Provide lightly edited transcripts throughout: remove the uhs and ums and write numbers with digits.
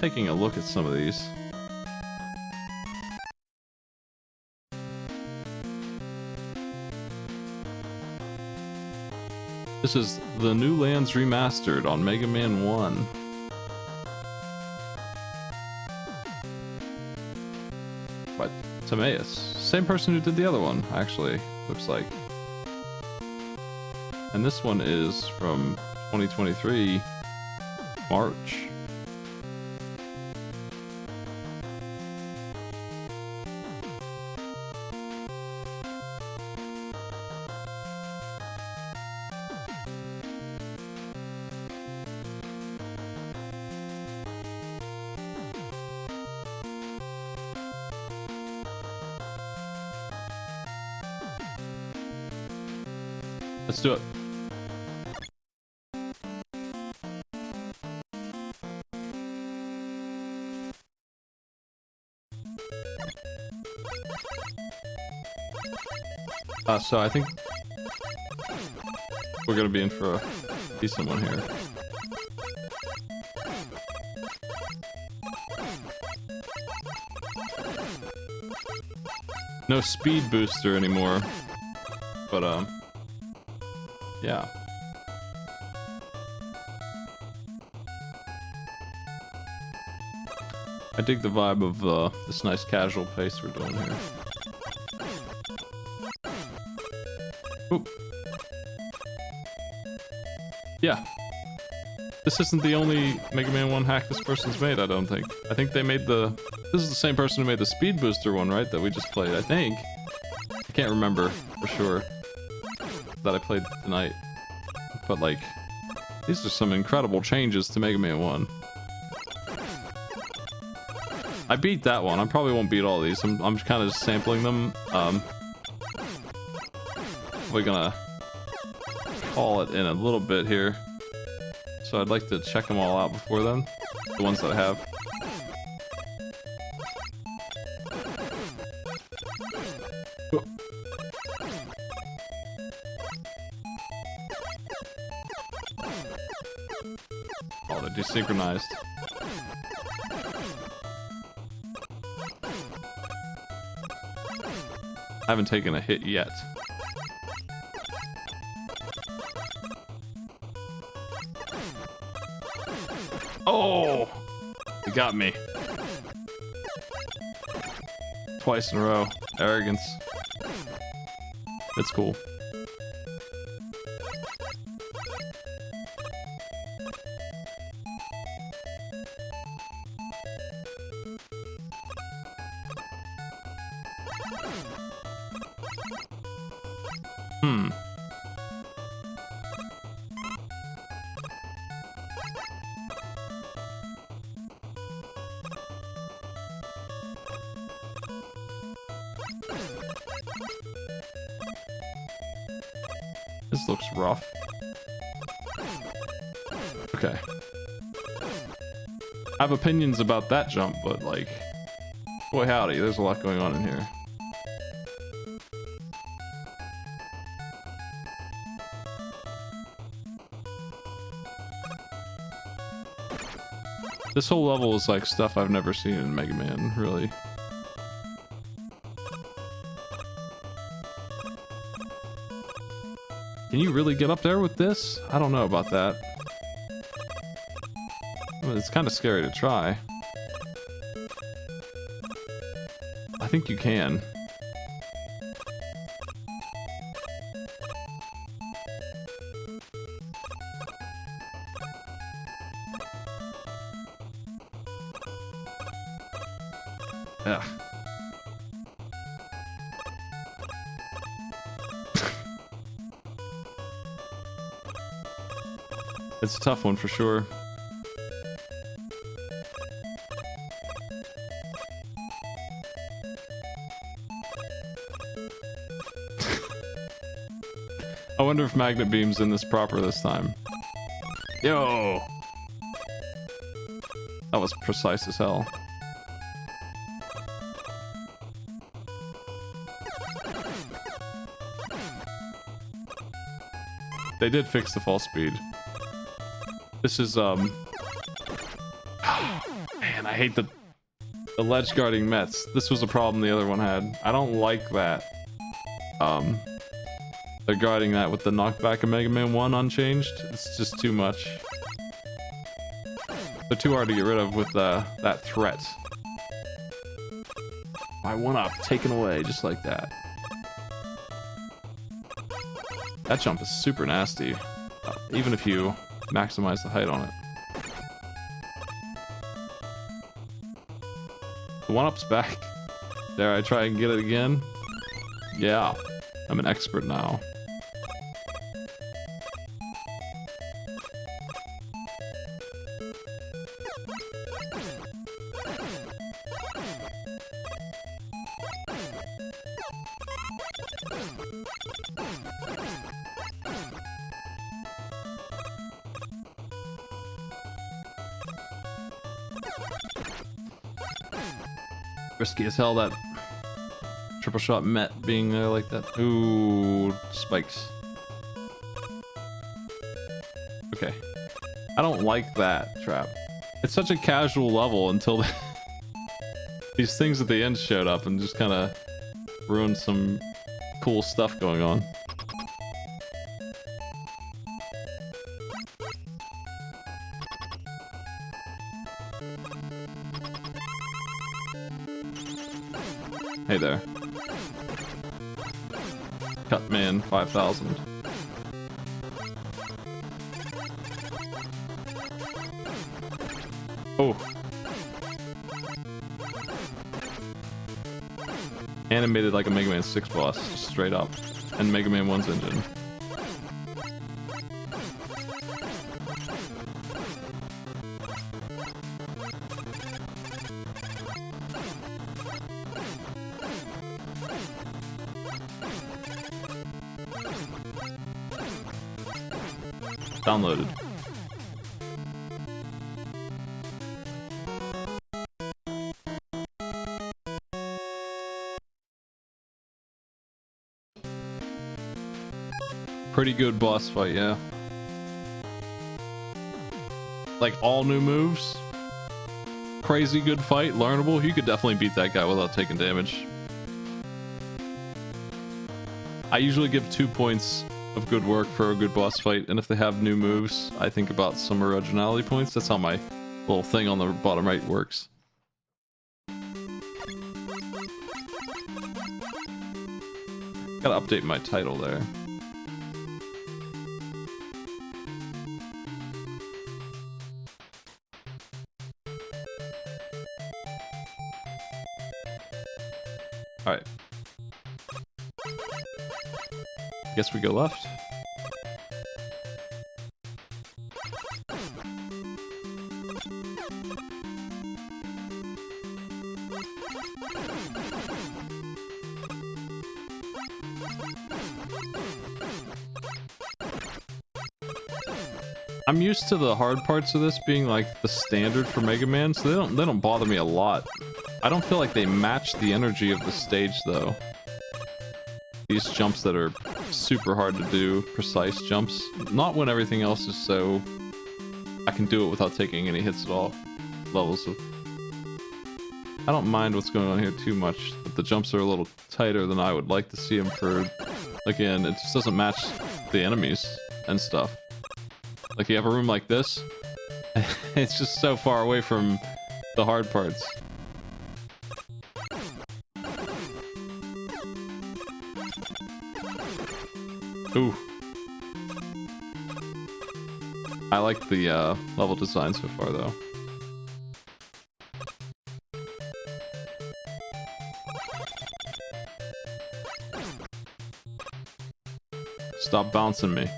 taking a look at some of these. This is the New Lands Remastered on Mega Man 1. But Timaeus, same person who did the other one, actually, looks like. And this one is from 2023, March. Let's do it. So I think we're gonna be in for a decent one here. No speed booster anymore, but yeah. I dig the vibe of this nice casual pace we're doing here. Oop. Yeah. This isn't the only Mega Man 1 hack this person's made, I don't think. I think they made the... This is the same person who made the speed booster one, right? That we just played, I think. I can't remember for sure. That I played tonight. But like, these are some incredible changes to Mega Man 1. I beat that one. I probably won't beat all these. I'm kind of just sampling them. We're gonna call it in a little bit here. So I'd like to check them all out before then. The ones that I have. Oh, they're desynchronized. I haven't taken a hit yet. Oh! It got me. Twice in a row. Arrogance. It's cool. This looks rough. Okay. I have opinions about that jump, but like, boy howdy, there's a lot going on in here. This whole level is like stuff I've never seen in Mega Man, really. Can you really get up there with this? I don't know about that. I mean, it's kind of scary to try. I think you can. Ugh. It's a tough one for sure. I wonder if Magnet Beam's in this proper this time. Yo! That was precise as hell. They did fix the fall speed. This is, Man, I hate the ledge guarding Mets. This was a problem the other one had. I don't like that. They're guarding that with the knockback of Mega Man 1 unchanged. It's just too much. They're too hard to get rid of with that threat. My 1-up taken away just like that. That jump is super nasty, even if you maximize the height on it. The 1-up's back. Dare I try and get it again? Yeah, I'm an expert now. Risky as hell, that triple shot Met being there like that. Ooh, spikes. Okay. I don't like that trap. It's such a casual level until these things at the end showed up and just kind of ruined some cool stuff going on. Hey there. Cutman 5000. Oh. Animated like a Mega Man 6 boss, just straight up. And Mega Man 1's engine. Downloaded. Pretty good boss fight, yeah. Like all new moves. Crazy good fight, learnable. You could definitely beat that guy without taking damage. I usually give 2 points of good work for a good boss fight, and if they have new moves, I think about some originality points. That's how my little thing on the bottom right works. Gotta update my title there. Alright. Guess we go left. I'm used to the hard parts of this being like the standard for Mega Man, so they don't bother me a lot. I don't feel like they match the energy of the stage though. These jumps that are super hard to do, precise jumps. Not when everything else is so... I can do it without taking any hits at all. Levels of... I don't mind what's going on here too much, but the jumps are a little tighter than I would like to see them for... Again, it just doesn't match the enemies and stuff. Like you have a room like this, it's just so far away from the hard parts. Ooh. I like the level design so far though. Stop bouncing me.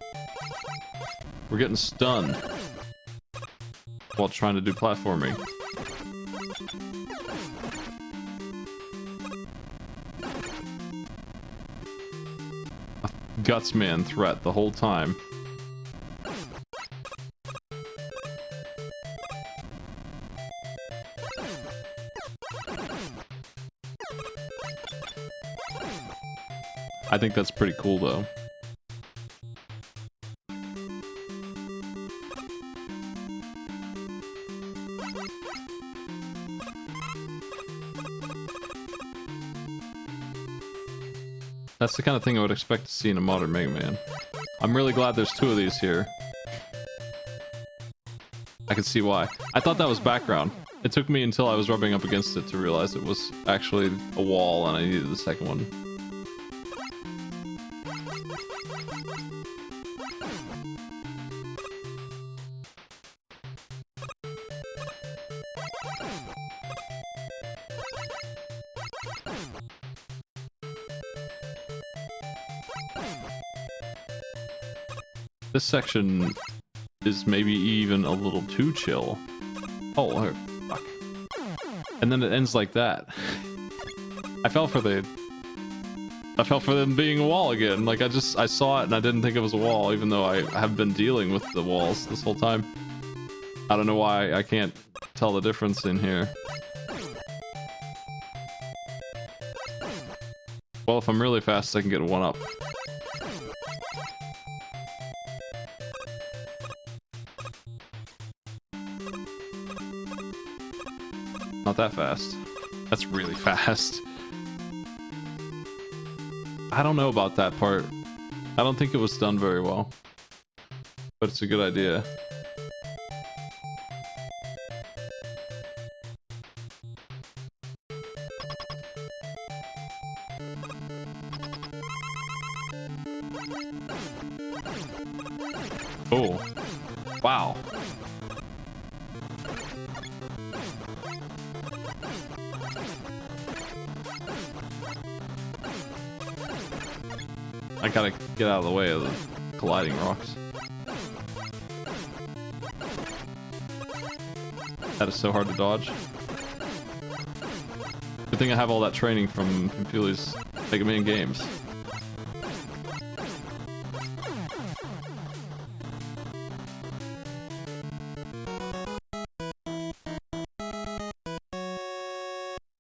We're getting stunned while trying to do platforming. A Gutsman threat the whole time. I think that's pretty cool though. That's the kind of thing I would expect to see in a modern Mega Man. I'm really glad there's two of these here. I can see why. I thought that was background. It took me until I was rubbing up against it to realize it was actually a wall and I needed the second one. This section is maybe even a little too chill. Oh, fuck. And then it ends like that. I fell for them being a wall again. Like, I saw it and I didn't think it was a wall, even though I have been dealing with the walls this whole time. I don't know why I can't tell the difference in here. Well, if I'm really fast, I can get a 1-up. Not that fast. That's really fast. I don't know about that part. I don't think it was done very well. But it's a good idea. Oh. Wow. I gotta get out of the way of the colliding rocks. That is so hard to dodge. Good thing I have all that training from Feely's Mega Man games.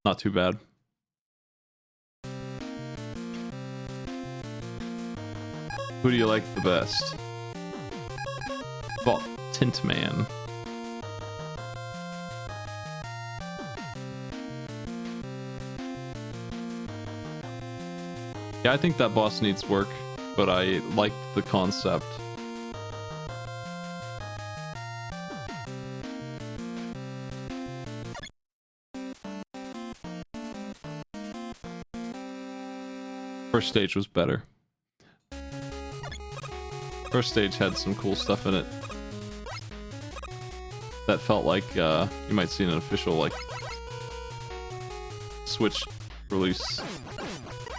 Not too bad. Who do you like the best? Well, Tint Man. Yeah, I think that boss needs work, but I liked the concept. First stage was better. First stage had some cool stuff in it that felt like you might see an official like Switch release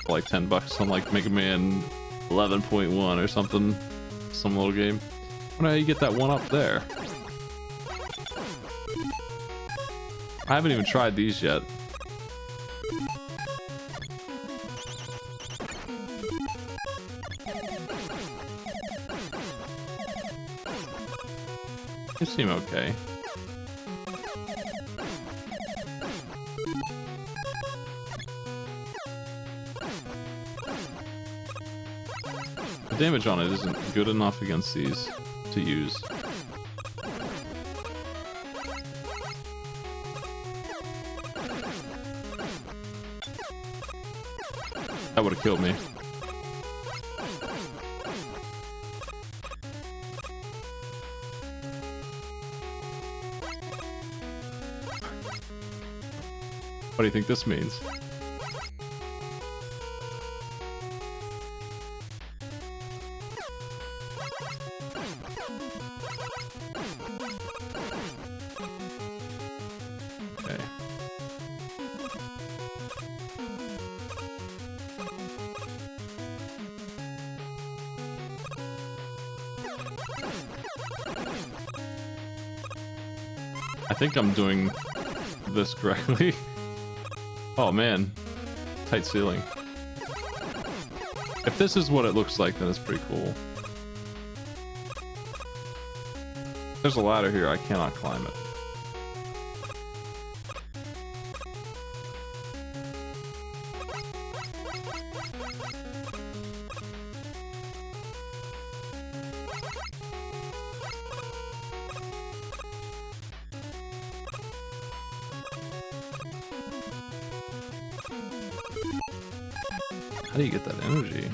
for like $10 on like Mega Man 11.1 or something, some little game. I wonder how you get that 1-up there. I haven't even tried these yet. They seem okay. The damage on it isn't good enough against these to use. That would have killed me. What do you think this means? Okay. I think I'm doing this correctly. Oh man, tight ceiling. If this is what it looks like, then it's pretty cool. There's a ladder here, I cannot climb it. How do you get that energy?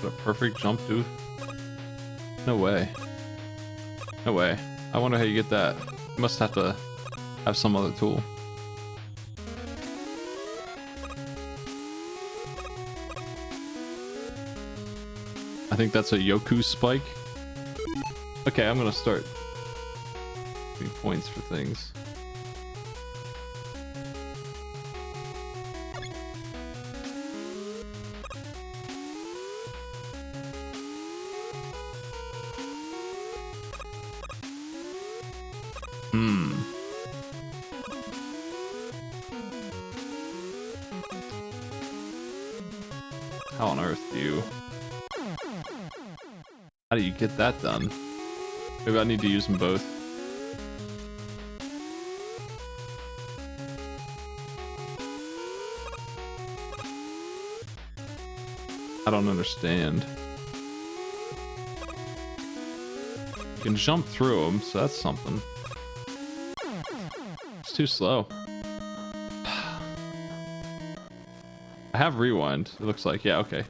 A perfect jump, dude? No way. No way. I wonder how you get that. You must have to have some other tool. I think that's a Yoku spike. Okay, I'm gonna start getting points for things. How on earth do you... How do you get that done? Maybe I need to use them both. I don't understand. You can jump through them, so that's something. It's too slow. I have rewind, it looks like. Yeah, okay.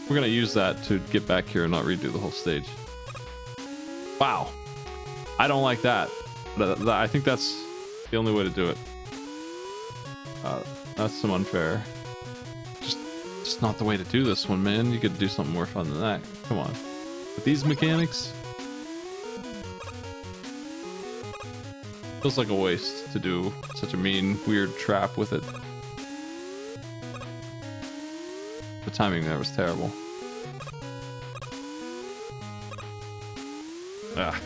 We're gonna use that to get back here and not redo the whole stage. Wow. I don't like that. I think that's the only way to do it. That's some unfair. Just not the way to do this one, man. You could do something more fun than that. Come on. With these mechanics, feels like a waste to do such a mean, weird trap with it. The timing there was terrible. Ah.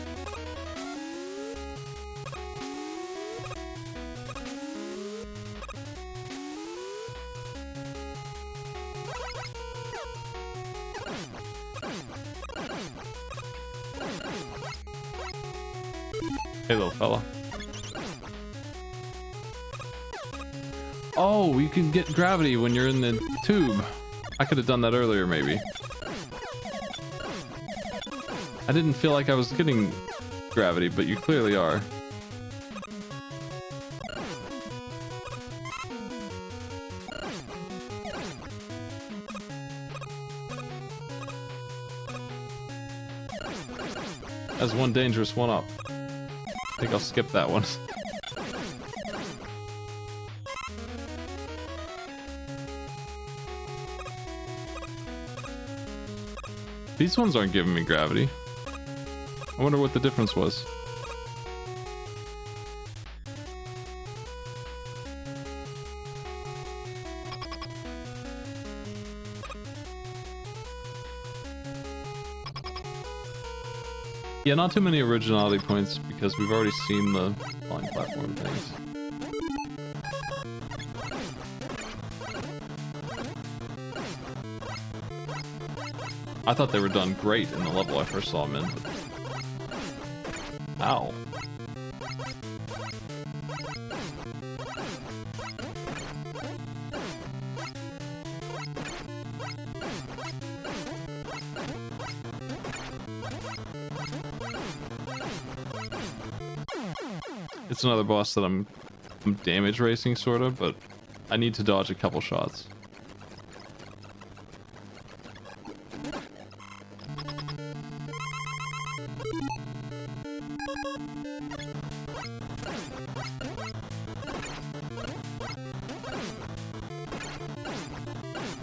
Hey, little fella. Oh, you can get gravity when you're in the tube. I could have done that earlier, maybe. I didn't feel like I was getting gravity, but you clearly are. That's one dangerous one up. I think I'll skip that one. These ones aren't giving me gravity. I wonder what the difference was. Yeah, not too many originality points because we've already seen the flying platform things. I thought they were done great in the level I first saw them in. Ow. It's another boss that I'm damage racing, sort of, but I need to dodge a couple shots.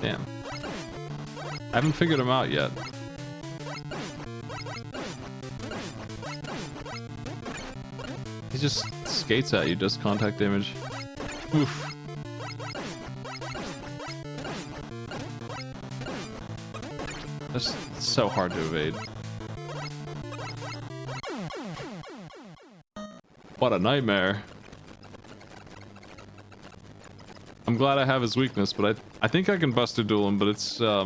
Damn. I haven't figured him out yet. He just skates at you, does contact damage. Oof. That's so hard to evade. What a nightmare. I'm glad I have his weakness, but I think I can Buster Duel him, but it's a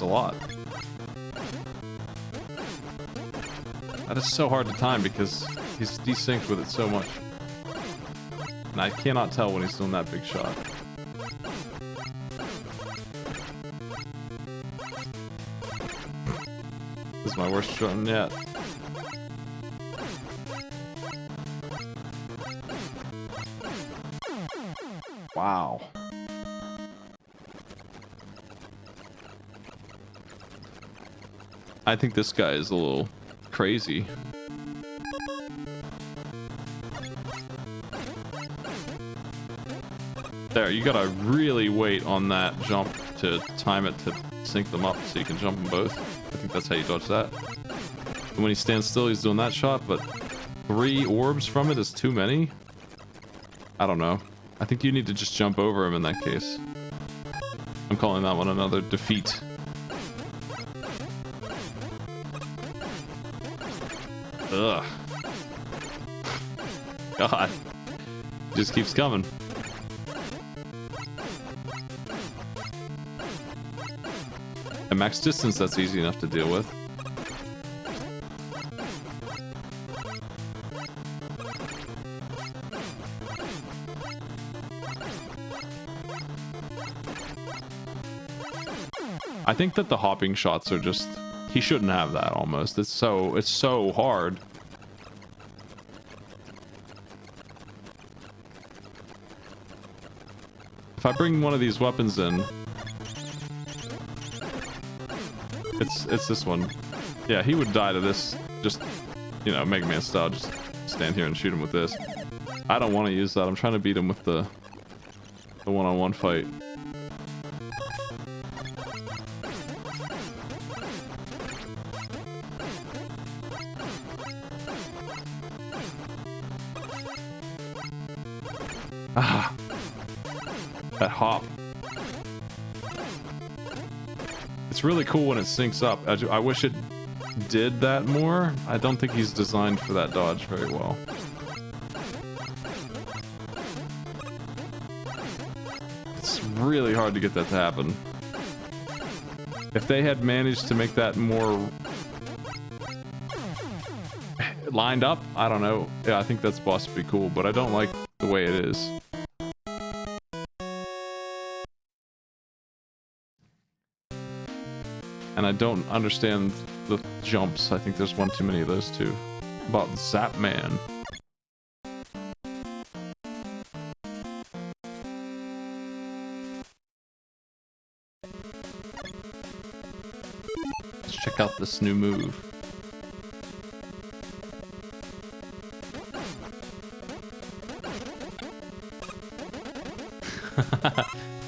lot. That is so hard to time because he's desynced with it so much. And I cannot tell when he's doing that big shot. This is my worst shot yet. I think this guy is a little crazy. There, you gotta really wait on that jump to time it to sync them up so you can jump them both. I think that's how you dodge that. And when he stands still, he's doing that shot, but 3 orbs from it is too many? I don't know. I think you need to just jump over him in that case. I'm calling that one another defeat. Ugh. God. It just keeps coming. At max distance, that's easy enough to deal with. I think that the hopping shots are just... He shouldn't have that almost. It's so hard. If I bring one of these weapons in... It's this one. Yeah, he would die to this. Just, you know, Mega Man style. Just stand here and shoot him with this. I don't want to use that. I'm trying to beat him with the one-on-one fight. Ah, that hop. It's really cool when it syncs up. I wish it did that more. I don't think he's designed for that dodge very well. It's really hard to get that to happen. If they had managed to make that more lined up, I don't know. Yeah, I think that's supposed to be cool, but I don't like the way it is. And I don't understand the jumps. I think there's one too many of those too. About Zap Man. Let's check out this new move.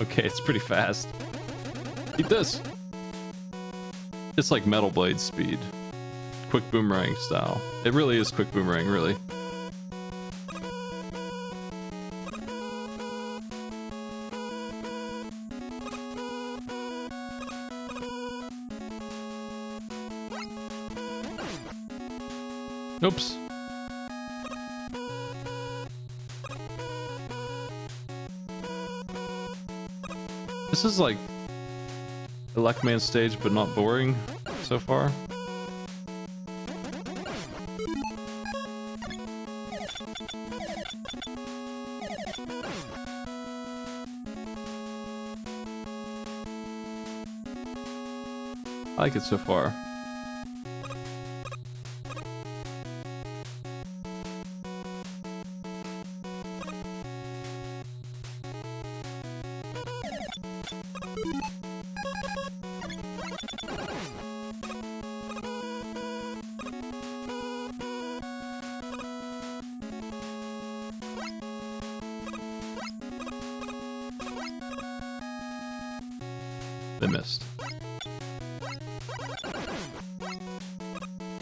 Okay, it's pretty fast. Eat this! It's like Metal Blade speed. Quick boomerang style. It really is quick boomerang, really. Oops. This is like Elecman stage, but not boring so far. I like it so far. They missed.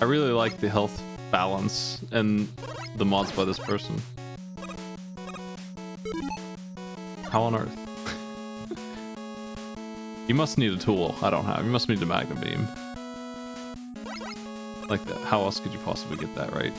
I really like the health balance and the mods by this person. How on earth? You must need a tool I don't have. You must need a Magnum Beam. Like that. How else could you possibly get that right?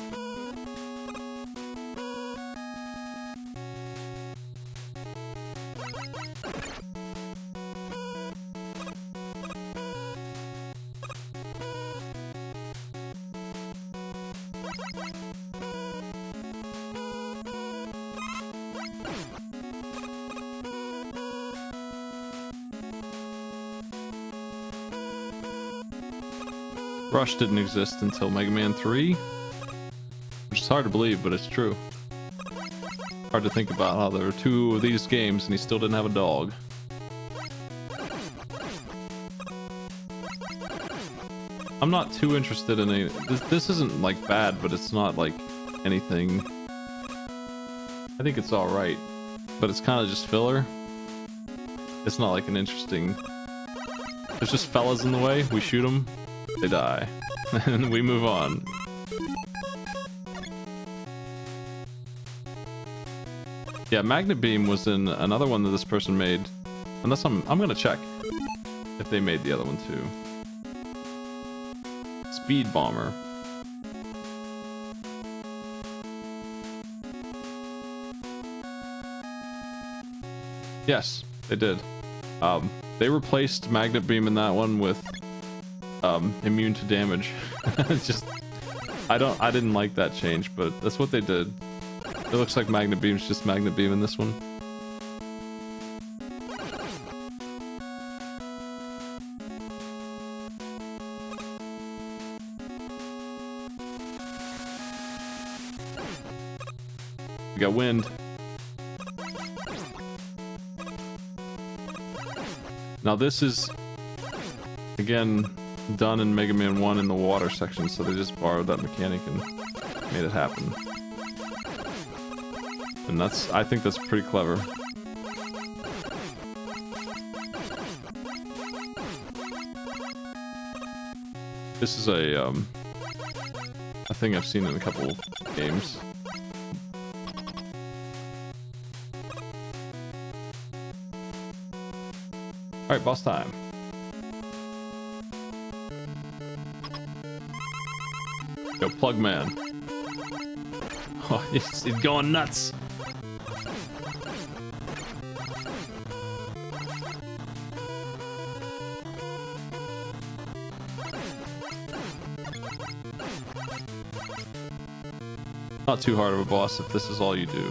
Rush didn't exist until Mega Man 3, which is hard to believe, but it's true. Hard to think about how there were 2 of these games and he still didn't have a dog. I'm not too interested in any. This isn't like bad, but it's not like anything. I think it's all right, but it's kind of just filler. It's not like an interesting. There's just fellas in the way. We shoot them, they die, and we move on. Yeah, Magnet Beam was in another one that this person made. Unless I'm gonna check if they made the other one too. Speed Bomber. Yes, they did. They replaced Magnet Beam in that one with immune to damage. Just I didn't like that change, but that's what they did. It looks like Magnet Beam's just Magnet Beam in this one. We got wind. Now this is, again, done in Mega Man 1 in the water section, so they just borrowed that mechanic and made it happen. And I think that's pretty clever. This is a thing I've seen in a couple games. Alright, boss time. Yo, Plug Man. Oh, it's going nuts. Not too hard of a boss if this is all you do.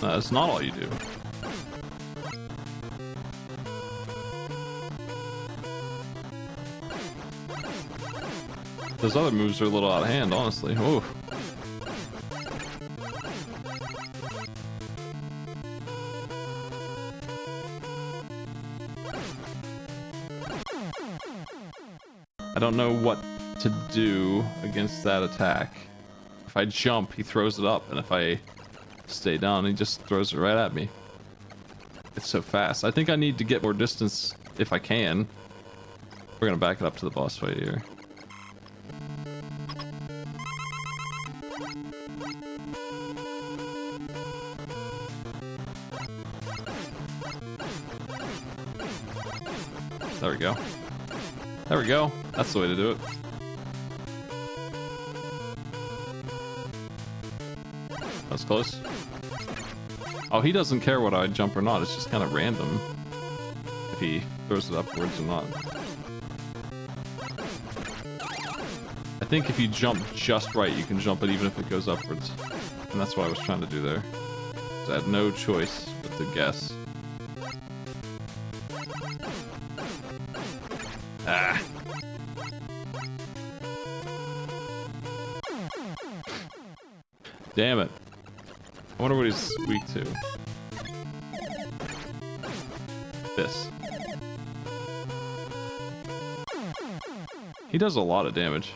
That's not all you do. Those other moves are a little out of hand, honestly. Ooh. I don't know what to do against that attack. If I jump, he throws it up, and if I stay down, he just throws it right at me. It's so fast. I think I need to get more distance if I can. We're gonna back it up to the boss fight here. There we go. There we go. That's the way to do it. That's close. Oh, he doesn't care what I jump or not. It's just kind of random if he throws it upwards or not. I think if you jump just right, you can jump it even if it goes upwards. And that's what I was trying to do there. So I had no choice but to guess. Ah. Damn it. I wonder what he's weak to. This. He does a lot of damage.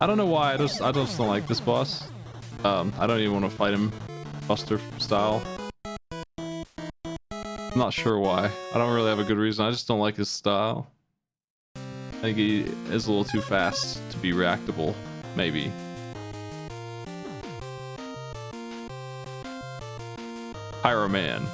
I don't know why, I just don't like this boss. I don't even want to fight him Buster style. I'm not sure why. I don't really have a good reason. I just don't like his style. I think he is a little too fast to be reactable, maybe. Pyro Man.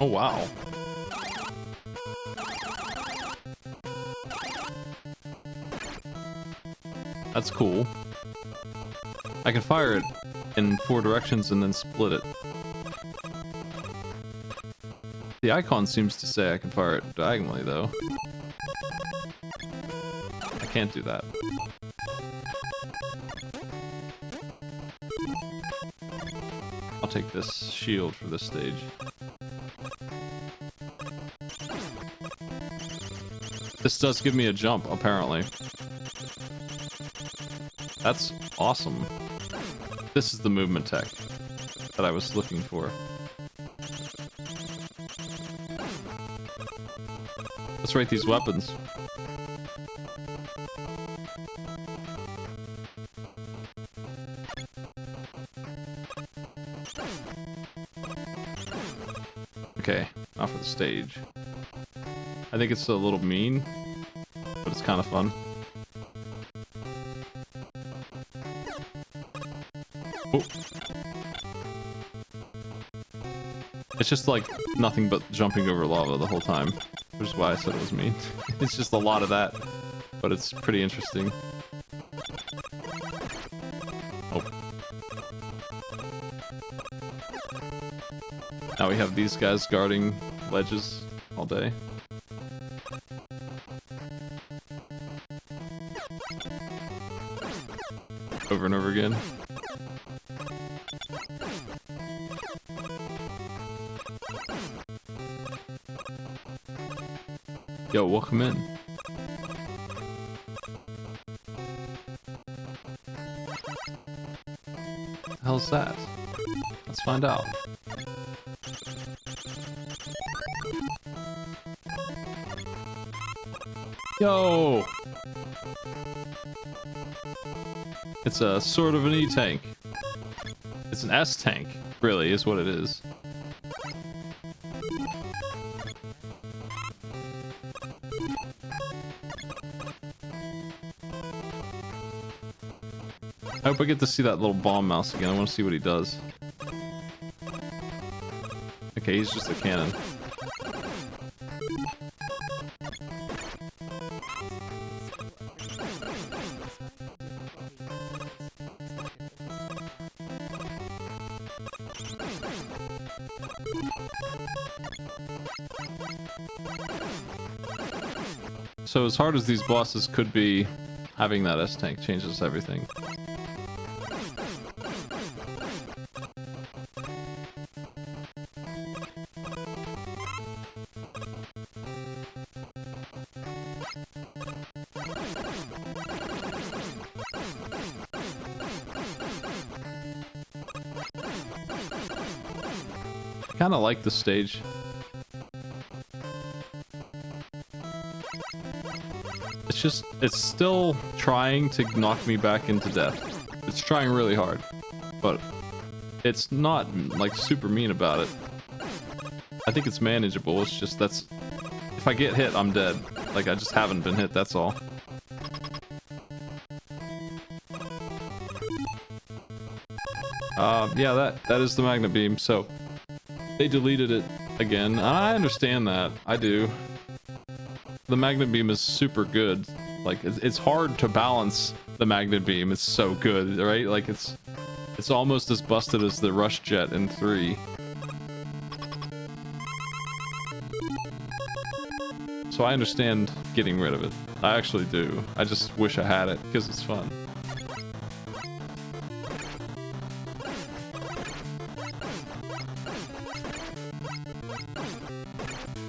Oh, wow. That's cool. I can fire it in 4 directions and then split it. The icon seems to say I can fire it diagonally, though. I can't do that. I'll take this shield for this stage. This does give me a jump, apparently. That's awesome. This is the movement tech that I was looking for. Let's rate these weapons. Okay, now for the stage. I think it's a little mean, but it's kind of fun. Oh. It's just like nothing but jumping over lava the whole time, which is why I said it was mean. It's just a lot of that, but it's pretty interesting. Oh. Now we have these guys guarding ledges all day. Over and over again. Yo, welcome in. What the hell's that? Let's find out. Yo! It's a sort of an E-tank. It's an S-tank, really, is what it is. I hope I get to see that little bomb mouse again. I want to see what he does. Okay, he's just a cannon. So as hard as these bosses could be, having that S-tank changes everything. I kind of like the stage. It's still trying to knock me back into death. It's trying really hard, but it's not like super mean about it. I think it's manageable. It's just if I get hit, I'm dead. Like, I just haven't been hit, that's all. Yeah, that is the magnet beam, so they deleted it again. I understand that. I do. The magnet beam is super good. Like, it's hard to balance the magnet beam. It's so good, right? Like, it's almost as busted as the rush jet in 3. So I understand getting rid of it. I actually do. I just wish I had it because it's fun.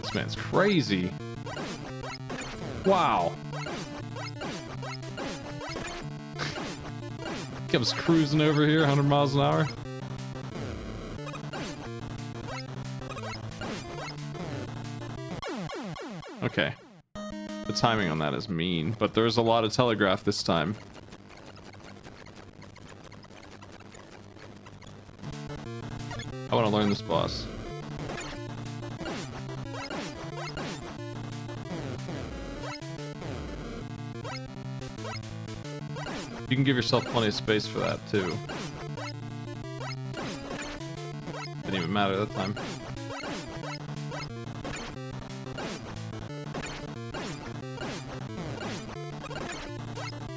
This man's crazy. Wow. Comes cruising over here, 100 miles an hour. Okay. The timing on that is mean, but there's a lot of telegraph this time. I want to learn this boss. You can give yourself plenty of space for that, too. Didn't even matter that time.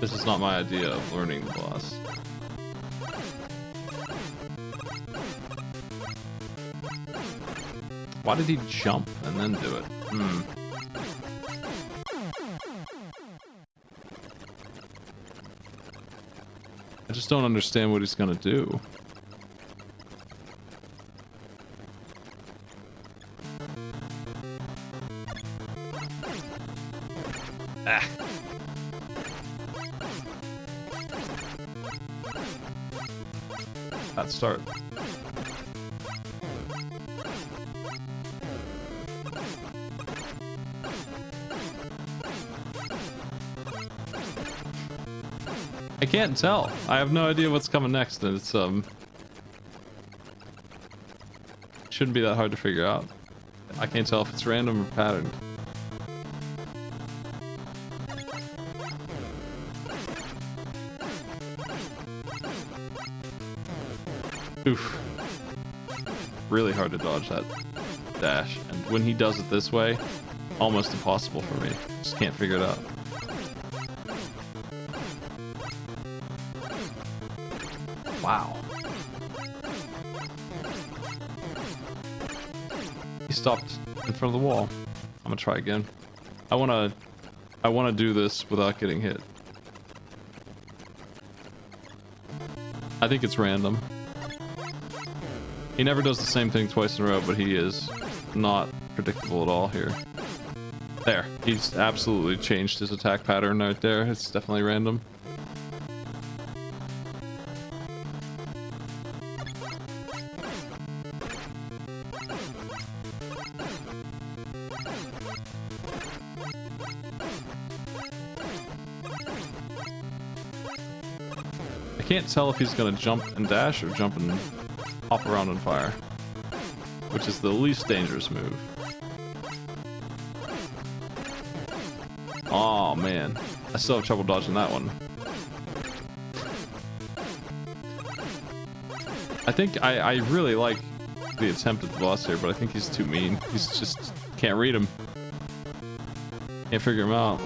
This is not my idea of learning the boss. Why did he jump and then do it? I just don't understand what he's gonna do. Ah. Bad start. I can't tell. I have no idea what's coming next, and it's shouldn't be that hard to figure out. I can't tell if it's random or patterned. Oof. Really hard to dodge that dash, and when he does it this way, almost impossible for me. Just can't figure it out. Wow. He stopped in front of the wall. I'm gonna try again. I wanna do this without getting hit. I think it's random. He never does the same thing twice in a row, but he is not predictable at all here. There. He's absolutely changed his attack pattern right there. It's definitely random. I can't tell if he's gonna jump and dash or jump and hop around and fire, which is the least dangerous move. Oh man, I still have trouble dodging that one. I think I really like the attempt at the boss here, but I think he's too mean. He's just can't read him. Can't figure him out.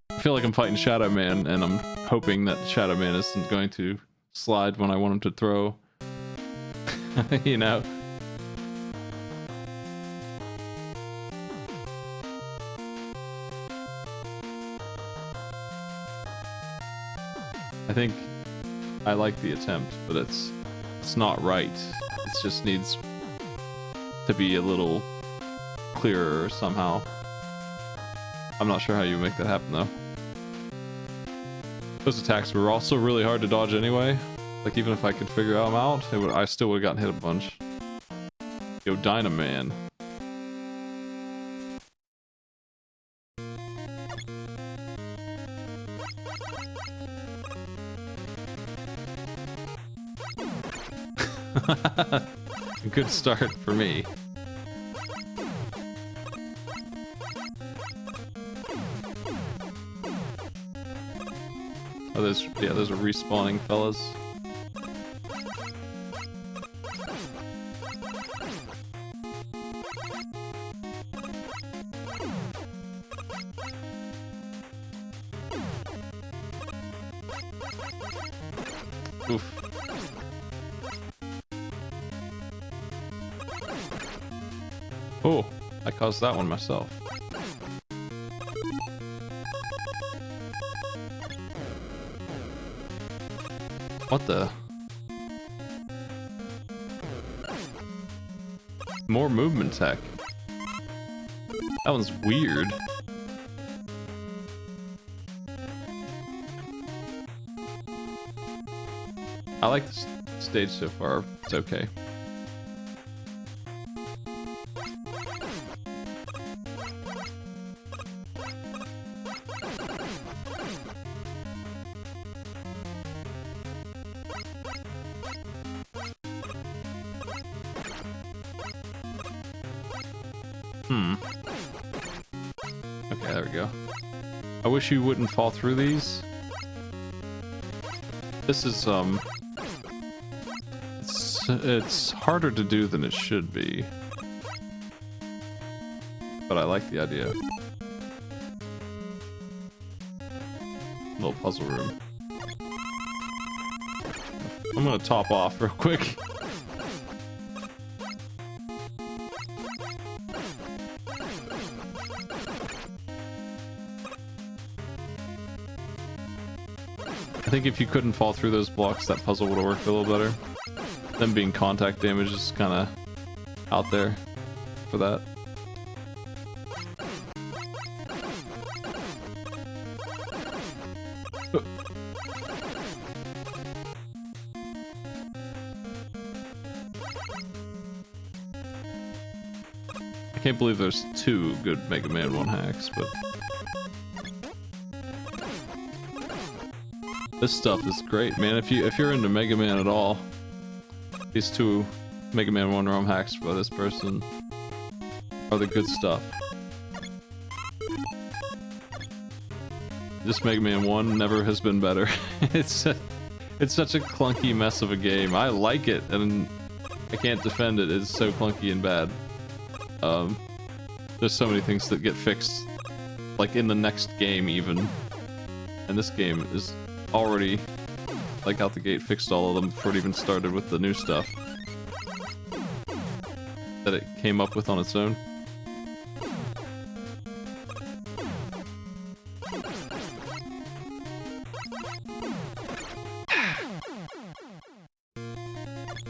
I feel like I'm fighting Shadow Man, and I'm hoping that Shadow Man isn't going to slide when I want him to throw. You know? I think I like the attempt, but it's not right. It just needs to be a little clearer somehow. I'm not sure how you make that happen though. Those attacks were also really hard to dodge anyway. Like even if I could figure them out, I still would have gotten hit a bunch. Yo, Dynaman. Good start for me. Oh, those are respawning fellas. Oof. Oh, I caused that one myself. What the? More movement tech. That one's weird. I like this stage so far. It's okay. Okay, there we go. I wish you wouldn't fall through these. This is, it's harder to do than it should be. But I like the idea. Little puzzle room. I'm gonna top off real quick. I think if you couldn't fall through those blocks, that puzzle would have worked a little better. Them being contact damage is kind of out there for that. I can't believe there's 2 good Mega Man 1 hacks, but this stuff is great, man. If you're into Mega Man at all, these 2 Mega Man 1 ROM hacks by this person are the good stuff. This Mega Man 1 never has been better. It's such a clunky mess of a game. I like it, and I can't defend it. It's so clunky and bad. There's so many things that get fixed, like in the next game even. And this game is already, like, out the gate fixed all of them before it even started with the new stuff that it came up with on its own.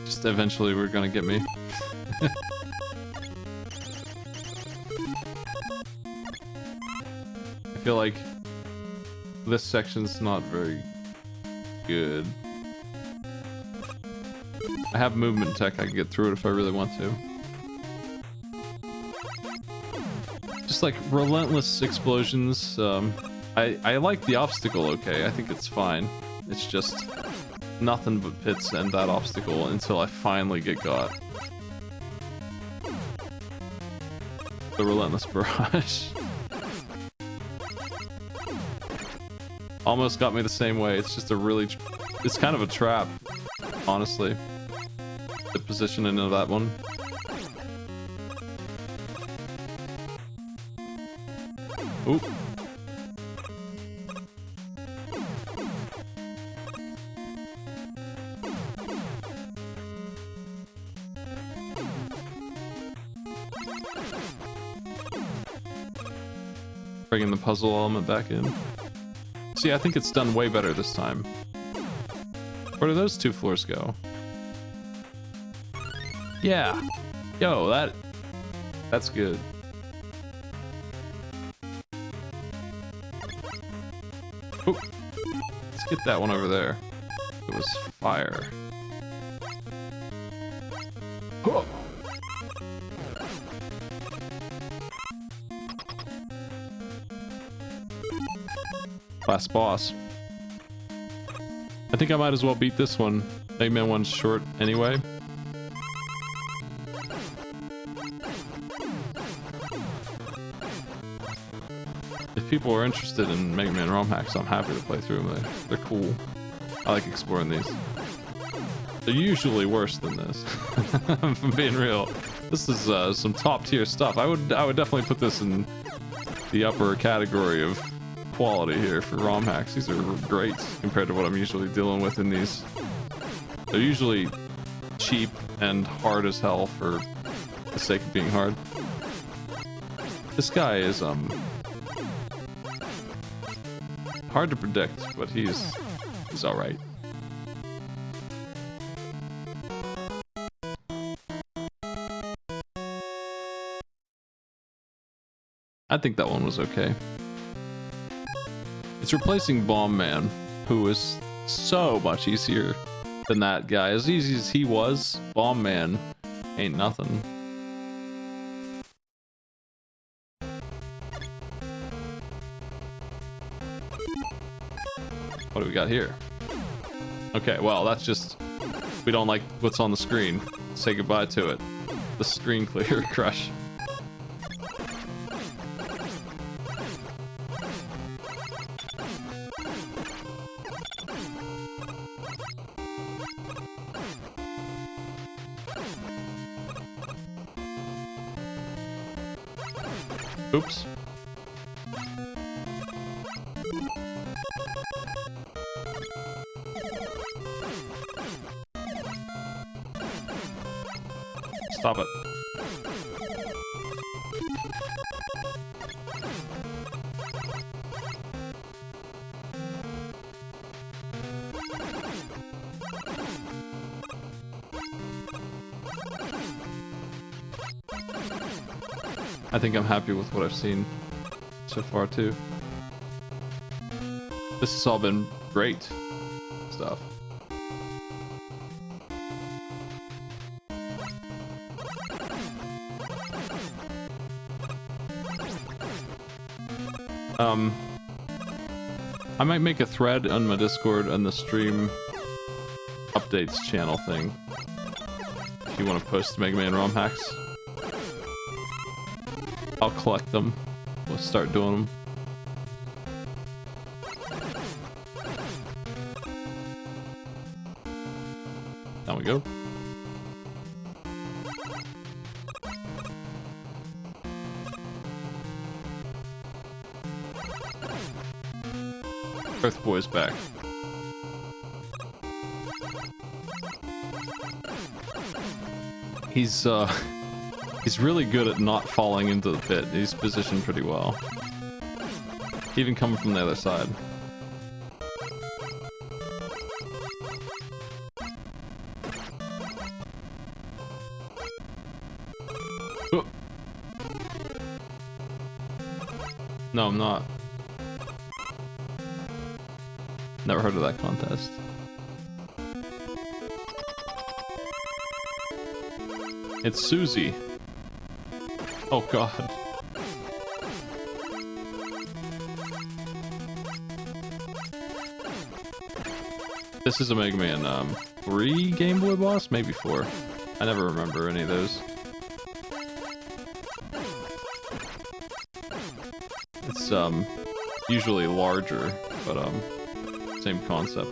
Just eventually we're gonna get me. I feel like this section's not very good. I have movement tech, I can get through it if I really want to. Just like relentless explosions. I like the obstacle okay, I think it's fine. It's just nothing but pits and that obstacle until I finally get got. The relentless barrage. Almost got me the same way. It's just a really... It's kind of a trap, honestly. The positioning of that one. Oop. Bringing the puzzle element back in. See, I think it's done way better this time. Where do those 2 floors go? Yeah. Yo, that's good. Oop. Let's get that one over there. It was fire. Oh. Last boss. I think I might as well beat this one. Mega Man 1's short anyway. If people are interested in Mega Man ROM hacks, I'm happy to play through them. They're cool. I like exploring these. They're usually worse than this. If I'm being real. This is some top tier stuff. I would definitely put this in the upper category of quality here for ROM hacks. These are great compared to what I'm usually dealing with in these. They're usually cheap and hard as hell for the sake of being hard. This guy is hard to predict, but he's all right. I think that one was okay. It's replacing Bomb Man, who is so much easier than that guy. As easy as he was, Bomb Man ain't nothing. What do we got here? Okay, well, that's just... We don't like what's on the screen. Say goodbye to it. The screen clear crush. Oops. Stop it. I think I'm happy with what I've seen so far too. This has all been great stuff. I might make a thread on my Discord on the stream updates channel thing. If you want to post Mega Man Romhacks, I'll collect them. We'll start doing them. Down we go. Earth Boy's back. He's really good at not falling into the pit. He's positioned pretty well. Even coming from the other side. Oh. No, I'm not. Never heard of that contest. It's Susie. Oh god. This is a Mega Man 3 Game Boy boss? Maybe 4. I never remember any of those. It's usually larger, but same concept.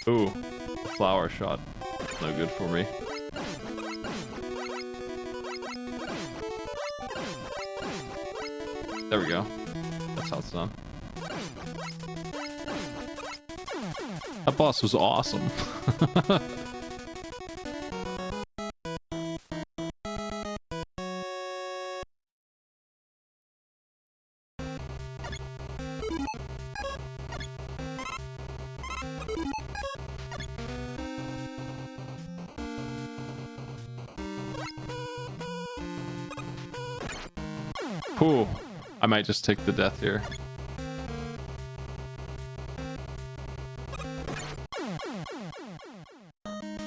Ooh, a flower shot. No good for me. There we go. That's how it's done. That boss was awesome. Cool. I might just take the death here.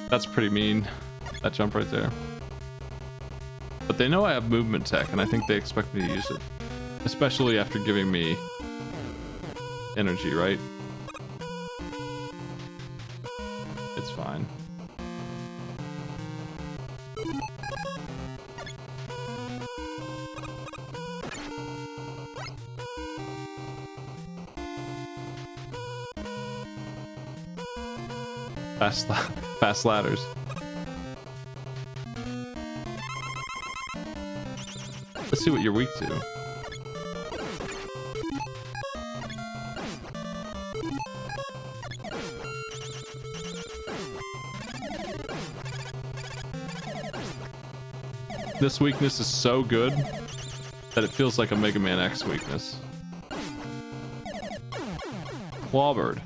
That's pretty mean, that jump right there. But they know I have movement tech, and I think they expect me to use it. Especially after giving me energy, right? It's fine. Fast ladders. Let's see what you're weak to. This weakness is so good that it feels like a Mega Man X weakness. Clawbird.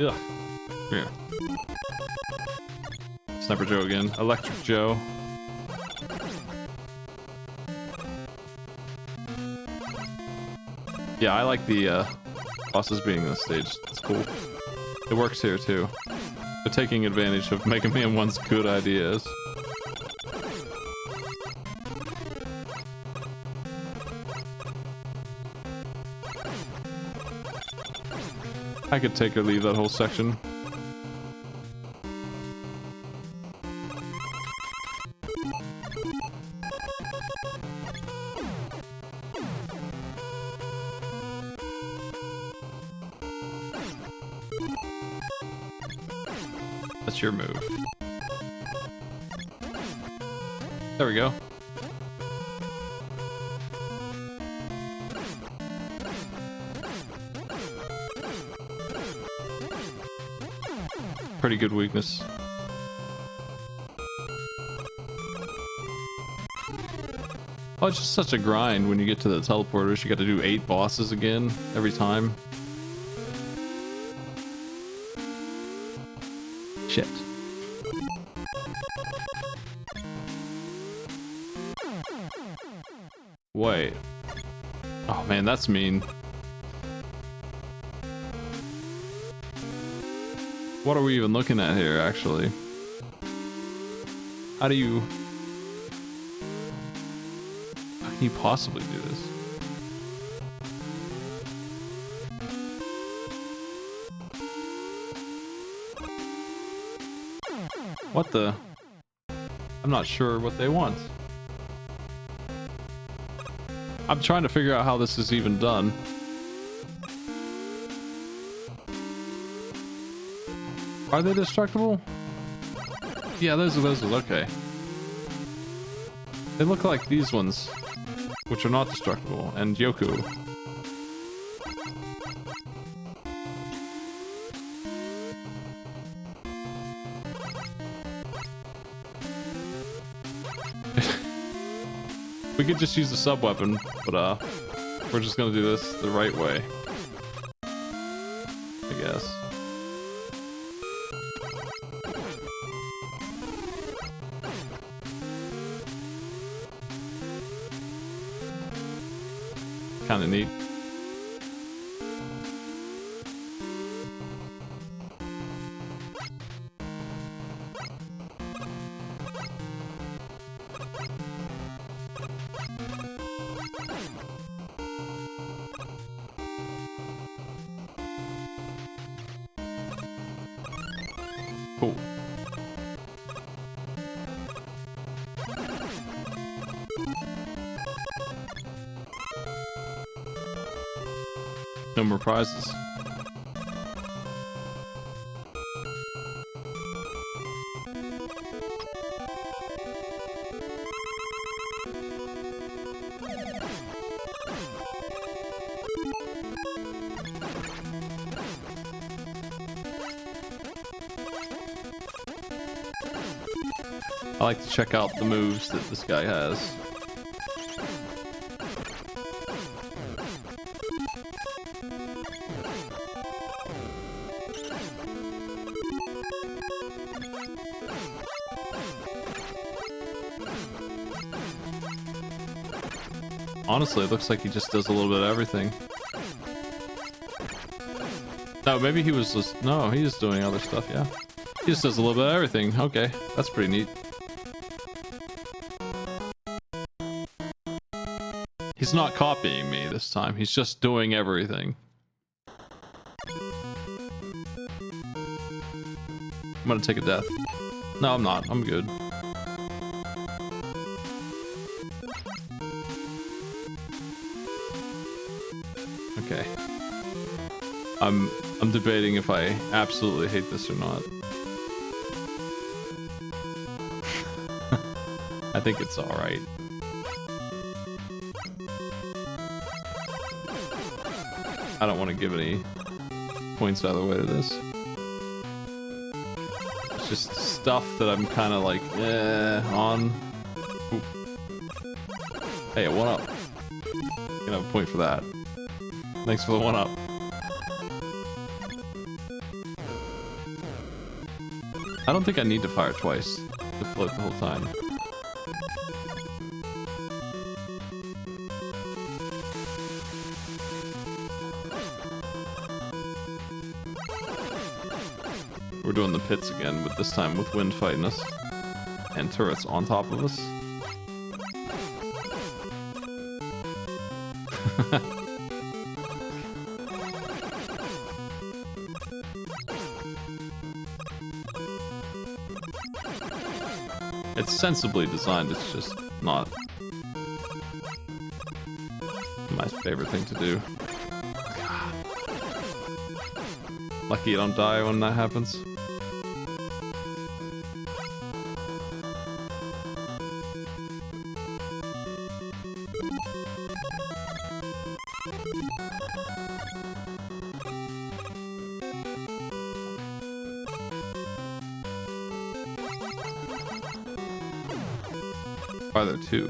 Ugh. Yeah. Sniper Joe again. Electric Joe. Yeah, I like the bosses being on the stage. It's cool. It works here too. They're taking advantage of Mega Man 1's good ideas. I could take or leave that whole section. That's your move. There we go. Pretty good weakness. Oh, it's just such a grind when you get to the teleporters. You got to do 8 bosses again every time. Shit. Wait. Oh man, that's mean. What are we even looking at here, actually? How do you... How can you possibly do this? What the... I'm not sure what they want. I'm trying to figure out how this is even done. Are they destructible? Yeah, those are okay. They look like these ones, which are not destructible, and Yoku. We could just use the sub-weapon, but we're just gonna do this the right way, I guess. Kind of neat. Cool. No more prizes. I like to check out the moves that this guy has. Honestly, it looks like he just does a little bit of everything. No, maybe he was just... No, he is doing other stuff, yeah. He just does a little bit of everything. Okay, that's pretty neat. He's not copying me this time. He's just doing everything. I'm gonna take a death. No, I'm not. I'm good. Okay. I'm debating if I absolutely hate this or not. I think it's alright. I don't want to give any points either way to this. It's just stuff that I'm kind of like, on. Ooh. Hey, a 1-up. You can have a point for that. Thanks for the 1-up. I don't think I need to fire twice to float the whole time. We're doing the pits again, but this time with wind fighting us. And turrets on top of us. It's sensibly designed, it's just not my favorite thing to do. Lucky you don't die when that happens. Why are there two?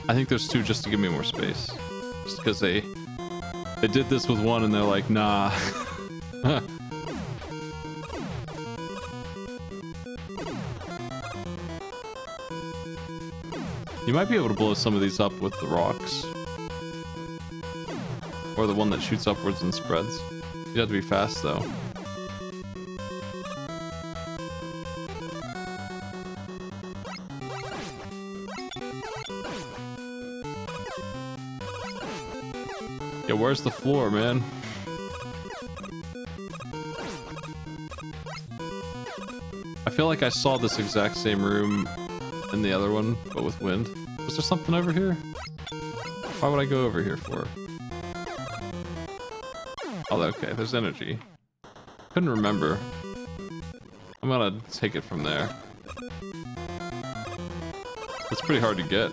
I think there's two just to give me more space. Just because they did this with one and they're like, nah. You might be able to blow some of these up with the rocks. Or the one that shoots upwards and spreads. You have to be fast though. Yeah, where's the floor, man? I feel like I saw this exact same room in the other one, but with wind. Was there something over here? Why would I go over here for? Oh, okay, there's energy. Couldn't remember. I'm gonna take it from there. It's pretty hard to get.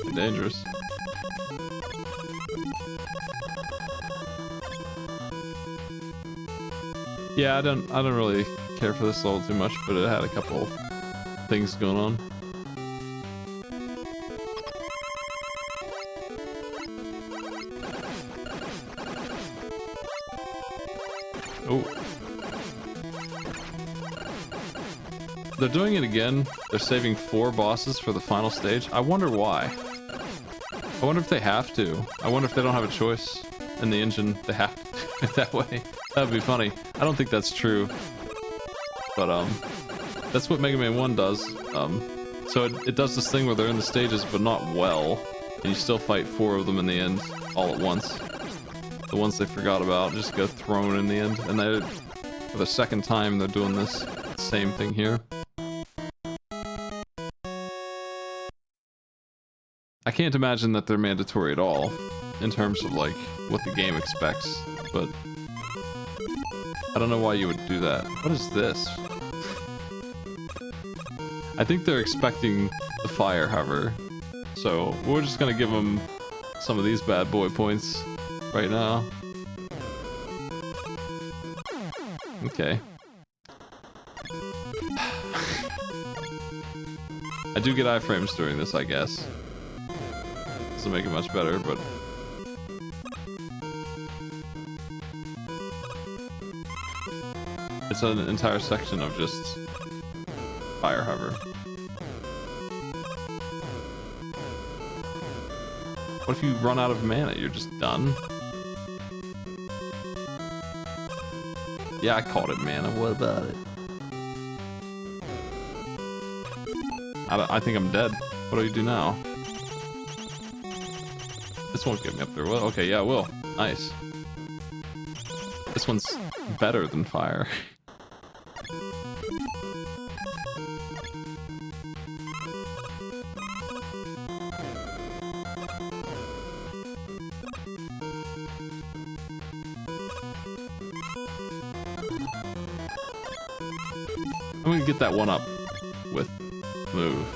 And dangerous. Yeah, I don't really care for this level too much, but it had a couple things going on. Oh. They're doing it again. They're saving 4 bosses for the final stage. I wonder why. I wonder if they have to. I wonder if they don't have a choice in the engine. They have to do it that way. That would be funny. I don't think that's true. But, that's what Mega Man 1 does. So it does this thing where they're in the stages, but not well. And you still fight 4 of them in the end, all at once. The ones they forgot about just get thrown in the end. And they're, for the second time, they're doing this same thing here. I can't imagine that they're mandatory at all, in terms of, like, what the game expects, but I don't know why you would do that. What is this? I think they're expecting the fire hover, so we're just gonna give them some of these bad boy points right now. Okay. I do get iframes during this, I guess. Doesn't make it much better, but it's an entire section of just fire hover. What if you run out of mana? You're just done? Yeah, I called it mana. What about it? I think I'm dead. What do you do now? This won't get me up there. Well, okay, yeah, it will. Nice. This one's better than fire. I'm gonna get that one up with move.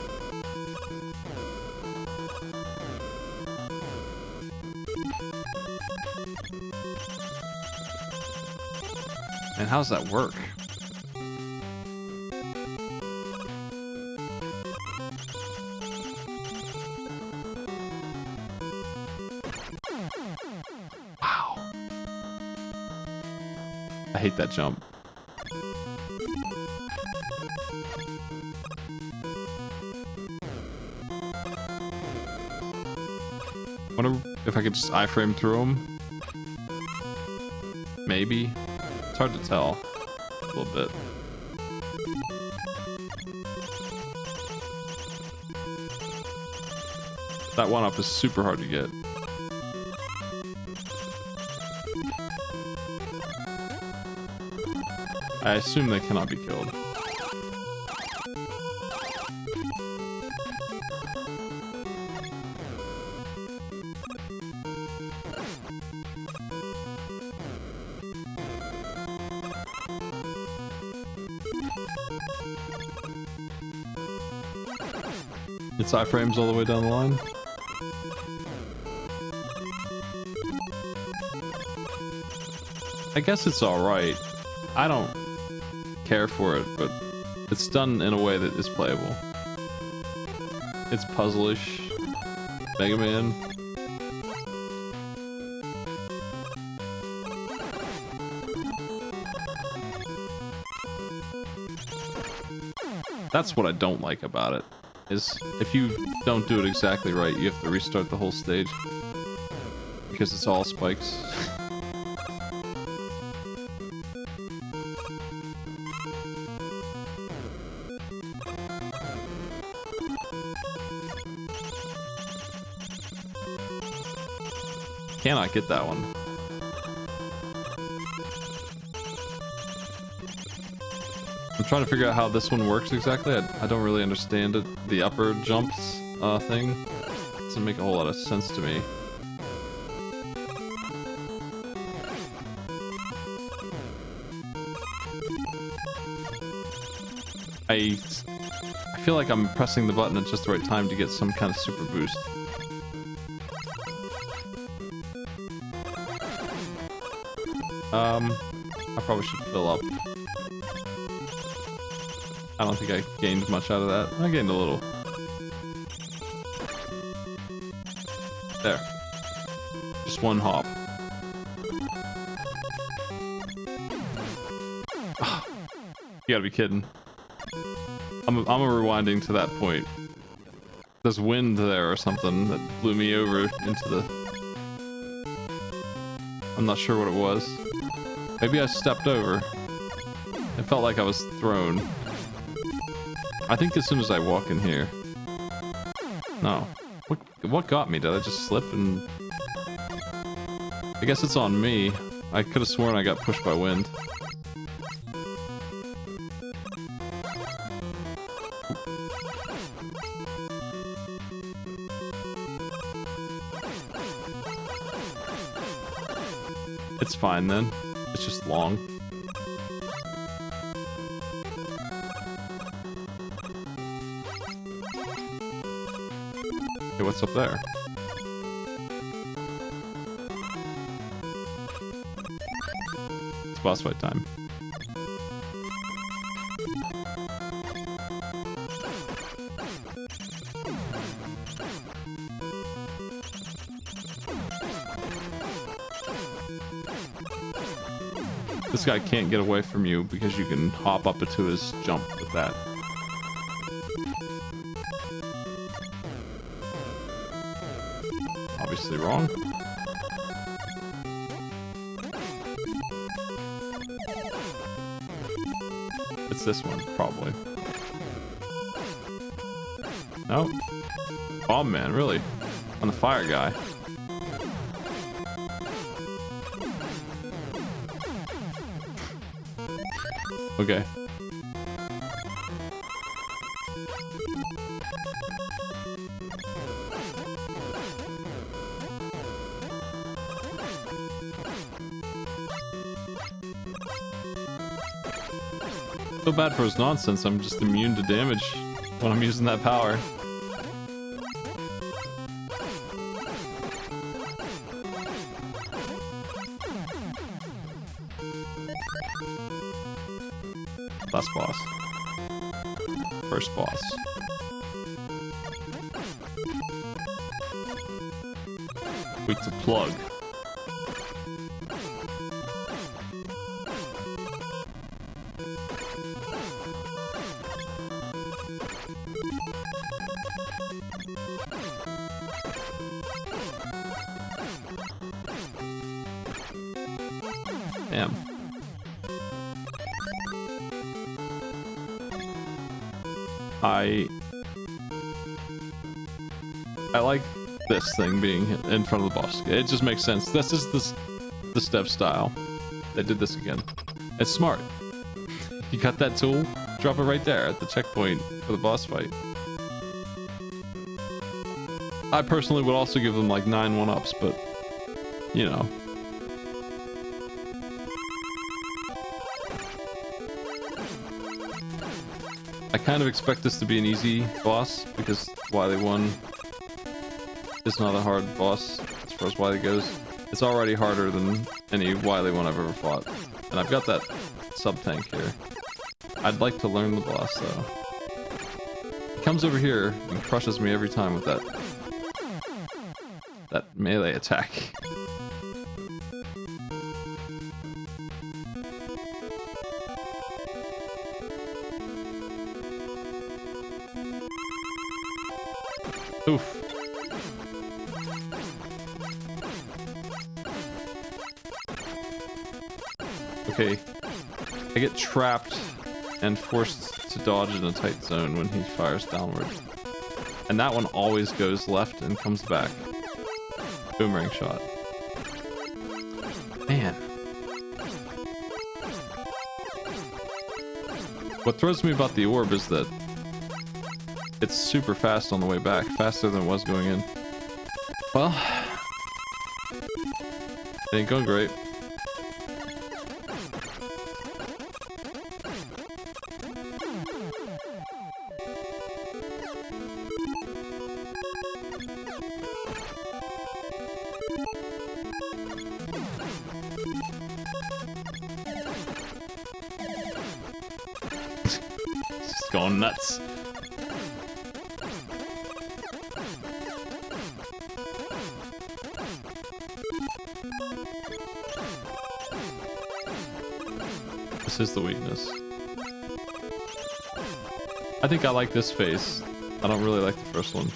And how's that work? Wow. I hate that jump. Wonder if I could just iframe through them. Maybe. It's hard to tell. A little bit. That one up is super hard to get. I assume they cannot be killed. It's iframes all the way down the line. I guess it's alright. I don't care for it, but it's done in a way that is playable. It's puzzle-ish. Mega Man. That's what I don't like about it, is if you don't do it exactly right, you have to restart the whole stage. Because it's all spikes. Cannot get that one. I'm trying to figure out how this one works exactly. I don't really understand it. The upper jumps thing doesn't make a whole lot of sense to me. I feel like I'm pressing the button at just the right time to get some kind of super boost. I probably should fill up. I don't think I gained much out of that. I gained a little. There. Just one hop. Oh, you gotta be kidding. I'm rewinding to that point. There's wind there or something that blew me over into the... I'm not sure what it was. Maybe I stepped over. It felt like I was thrown. I think as soon as I walk in here... No. What got me? Did I just slip and... I guess it's on me. I could have sworn I got pushed by wind. It's fine then. It's just long. Hey, what's up there? It's boss fight time. This guy can't get away from you because you can hop up into his jump with that. Obviously wrong. It's this one, probably. No? Bomb man, really? On the fire guy. Okay. So bad for his nonsense, I'm just immune to damage when I'm using that power. Last boss. First boss. Wait to plug. Damn. I like this thing being in front of the boss. It just makes sense. This is the step style. They did this again. It's smart. You got that tool, drop it right there at the checkpoint for the boss fight. I personally would also give them like 9 1-ups, but you know. I kind of expect this to be an easy boss because Wily 1 is not a hard boss as far as Wily goes. It's already harder than any Wily 1 I've ever fought. And I've got that sub-tank here. I'd like to learn the boss though. comes over here and crushes me every time with that melee attack. Oof. Okay. I get trapped and forced to dodge in a tight zone when he fires downward. And that one always goes left and comes back. Boomerang shot. Man. What throws me about the orb is that it's super fast on the way back, faster than it was going in. Well, it ain't going great. Just going nuts. This is the weakness. I think I like this face. I don't really like the first one.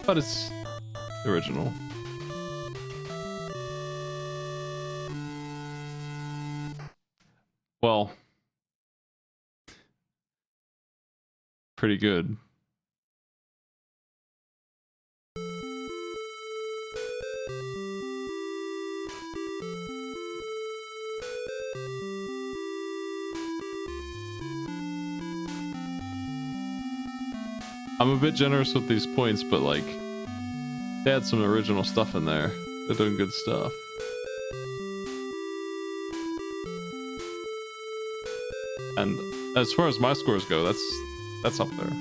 But it's original. Well, pretty good. I'm a bit generous with these points, but like, they had some original stuff in there. They're doing good stuff. And as far as my scores go, that's up there.